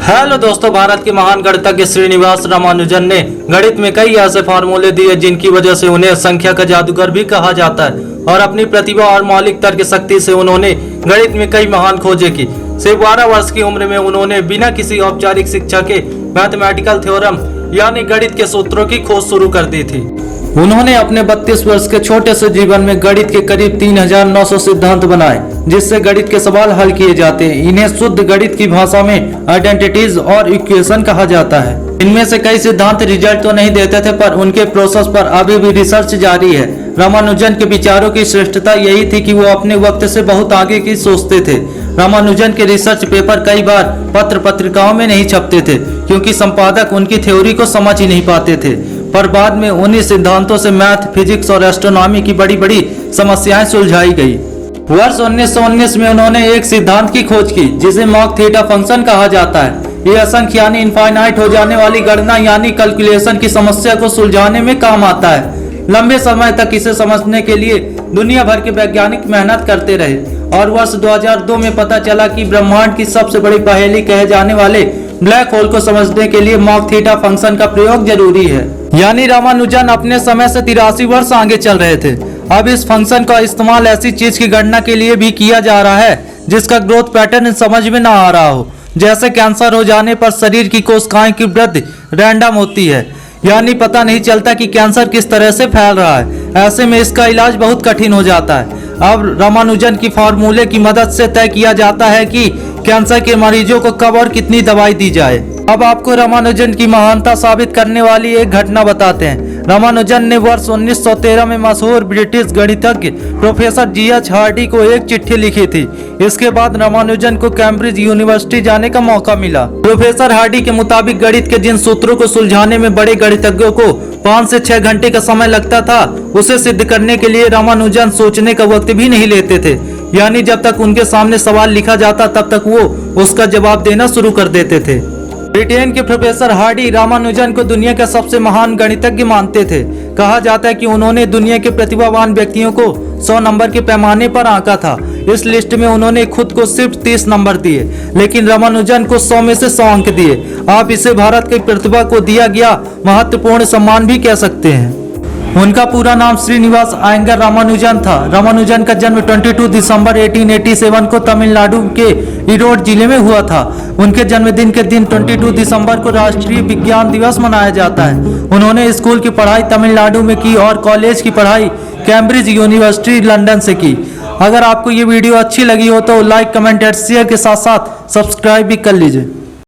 Hello दोस्तों, भारत के महान गणितज्ञ श्रीनिवास रामानुजन ने गणित में कई ऐसे फार्मूले दिए जिनकी वजह से उन्हें संख्या का जादूगर भी कहा जाता है। और अपनी प्रतिभा और मौलिक तर्क शक्ति से उन्होंने गणित में कई महान खोजें की। सिर्फ 12 वर्ष की उम्र में उन्होंने बिना किसी औपचारिक शिक्षा के मैथमेटिकल थ्योरम यानी गणित के सूत्रों की खोज शुरू कर दी थी। उन्होंने अपने 32 वर्ष के छोटे से जीवन में गणित के करीब 3900 सिद्धांत बनाए, जिससे गणित के सवाल हल किए जाते हैं। इन्हें शुद्ध गणित की भाषा में आइडेंटिटीज और इक्वेशन कहा जाता है। इनमें से कई सिद्धांत रिजल्ट तो नहीं देते थे, पर उनके प्रोसेस पर अभी भी रिसर्च जारी है। रामानुजन के विचारों की श्रेष्ठता यही थी कि वो अपने वक्त से बहुत आगे की सोचते थे। रामानुजन के रिसर्च पेपर कई बार पत्र पत्रिकाओं में नहीं छपते थे, क्योंकि संपादक उनकी थ्योरी को समझ ही नहीं पाते थे। पर बाद में उन्हीं सिद्धांतों से मैथ, फिजिक्स और एस्ट्रोनॉमी की बड़ी बड़ी समस्याएं सुलझाई गई। वर्ष 1919 में उन्होंने एक सिद्धांत की खोज की जिसे मॉक थीटा फंक्शन कहा जाता है। यह असंख्य यानी इनफाइनाइट हो जाने वाली गणना यानी कैलकुलेशन की समस्या को सुलझाने में काम आता है। लंबे समय तक इसे समझने के लिए दुनिया भर के वैज्ञानिक मेहनत करते रहे और वर्ष 2002 में पता चला कि ब्रह्मांड की सबसे बड़ी पहेली कहे जाने वाले ब्लैक होल को समझने के लिए मॉक थीटा फंक्शन का प्रयोग जरूरी है। यानी रामानुजन अपने समय से 83 वर्ष आगे चल रहे थे। अब इस फंक्शन का इस्तेमाल ऐसी चीज की गणना के लिए भी किया जा रहा है जिसका ग्रोथ पैटर्न समझ में ना आ रहा हो। जैसे कैंसर हो जाने पर शरीर की कोशिकाएं की वृद्धि रैंडम होती है, यानी पता नहीं चलता कि कैंसर किस तरह से फैल रहा है। ऐसे में इसका इलाज बहुत कठिन हो जाता है। अब रामानुजन की फार्मूले की मदद से तय किया जाता है कि कैंसर के मरीजों को कब और कितनी दवाई दी जाए। अब आपको रामानुजन की महानता साबित करने वाली एक घटना बताते हैं। रामानुजन ने वर्ष 1913 में मशहूर ब्रिटिश गणितज्ञ प्रोफेसर G.H. हार्डी को एक चिट्ठी लिखी थी। इसके बाद रामानुजन को कैम्ब्रिज यूनिवर्सिटी जाने का मौका मिला। प्रोफेसर हार्डी के मुताबिक गणित के जिन सूत्रों को सुलझाने में बड़े गणितज्ञों को 5 से 6 घंटे का समय लगता था, उसे सिद्ध करने के लिए रामानुजन सोचने का वक्त भी नहीं लेते थे। यानी जब तक उनके सामने सवाल लिखा जाता तब तक वो उसका जवाब देना शुरू कर देते थे। ब्रिटेन के प्रोफेसर हार्डी रामानुजन को दुनिया का सबसे महान गणितज्ञ मानते थे। कहा जाता है कि उन्होंने दुनिया के प्रतिभावान व्यक्तियों को 100 नंबर के पैमाने पर आंका था। इस लिस्ट में उन्होंने खुद को सिर्फ 30 नंबर दिए, लेकिन रामानुजन को 100 में से 100 अंक दिए। आप इसे भारत की प्रतिभा को दिया गया महत्वपूर्ण सम्मान भी कह सकते हैं। उनका पूरा नाम श्रीनिवास अयंगर रामानुजन था। रामानुजन का जन्म 22 दिसंबर 1887 को तमिलनाडु के ईरोड जिले में हुआ था। उनके जन्मदिन के दिन 22 दिसंबर को राष्ट्रीय विज्ञान दिवस मनाया जाता है। उन्होंने स्कूल की पढ़ाई तमिलनाडु में की और कॉलेज की पढ़ाई कैम्ब्रिज यूनिवर्सिटी लंदन से की। अगर आपको ये वीडियो अच्छी लगी हो तो लाइक, कमेंट और शेयर के साथ साथ सब्सक्राइब भी कर लीजिए।